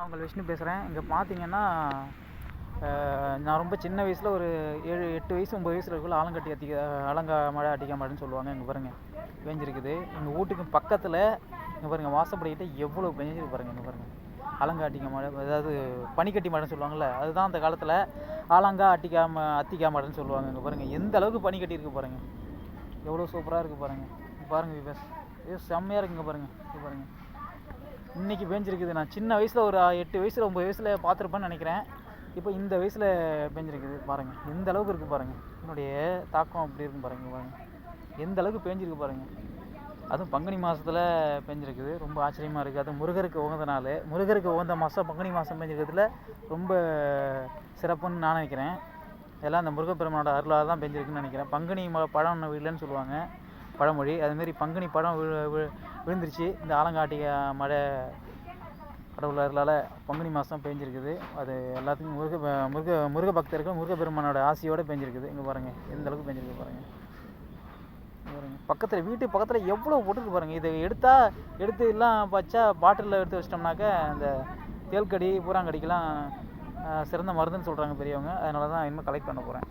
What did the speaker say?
உங்கள் விஷ்ணு பேசுகிறேன். இங்கே பார்த்தீங்கன்னா நான் ரொம்ப சின்ன வயசில் ஒரு 8 வயசு 9 வயசில் இருக்குள்ள ஆலங்கட்டி ஆலங்கா மழை அடிக்க மாட்டேன்னு சொல்லுவாங்க. இங்கே பாருங்கள் பேஞ்சிருக்குது. எங்கள் வீட்டுக்கு பக்கத்தில் இங்கே பாருங்கள் வாசப்படிக்கிட்ட எவ்வளோ பெஞ்சிருக்கு பாருங்கள். இங்கே பாருங்கள் அலங்காட்டிக்க மழை, அதாவது பனிக்கட்டி மழைன்னு சொல்லுவாங்கள்ல, அதுதான் அந்த காலத்தில் ஆலங்கா அத்திக்கா மழைன்னு சொல்லுவாங்க. இங்கே பாருங்கள் எந்த அளவுக்கு பனி கட்டி இருக்குது பாருங்கள், எவ்வளோ சூப்பராக இருக்குது பாருங்கள். பாருங்கள் விபஸ், இது செம்மையாக இருக்குங்க பாருங்கள். இது பாருங்கள் இன்றைக்கி பேஞ்சிருக்குது. நான் சின்ன வயசில் ஒரு 8 வயசில் 9 வயசில் பார்த்துருப்பேன்னு நினைக்கிறேன். இப்போ இந்த வயசில் பேஞ்சிருக்குது பாருங்கள். எந்த அளவுக்கு இருக்குது பாருங்கள், என்னுடைய தாக்கம் அப்படி இருக்கும் பாருங்கள். பாருங்கள் எந்த அளவுக்கு பேஞ்சிருக்கு பாருங்கள். அதுவும் பங்குனி மாதத்தில் பேஞ்சிருக்குது. ரொம்ப ஆச்சரியமாக இருக்குது. அதுவும் முருகருக்கு உகந்த நாள், முருகருக்கு உகந்த மாதம் பங்குனி மாதம் பேஞ்சிருக்கிறதுல ரொம்ப சிறப்புன்னு நான் நினைக்கிறேன். எல்லாம் அந்த முருகப்பெருமானோட அருளாக தான் பேஞ்சிருக்குன்னு நினைக்கிறேன். பங்குனி பழம் விழலைன்னு சொல்லுவாங்க பழமொழி. அதுமாரி பங்குனி பழம் விழுந்துருச்சு. இந்த ஆலங்காட்டிக மழை கடவுள் அருளால் பங்குனி மாதம் பேஞ்சிருக்குது. அது எல்லாத்துக்கும் முருக பக்தர்கள் முருகப்பெருமானோட ஆசையோடு பேஞ்சிருக்குது. இங்கே பாருங்கள் எந்த அளவுக்கு பேஞ்சிருக்கு பாருங்கள். பக்கத்தில் வீட்டு பக்கத்தில் எவ்வளோ போட்டுருக்கு பாருங்கள். இதை எடுத்து எல்லாம் வச்சா பாட்டிலில் எடுத்து வச்சிட்டோம்னாக்க இந்த தேல்கடி பூராங்கடிக்கெல்லாம் சிறந்த மருந்துன்னு சொல்கிறாங்க பெரியவங்க. அதனால தான் இனிமேல் கலெக்ட் பண்ண போகிறேன்.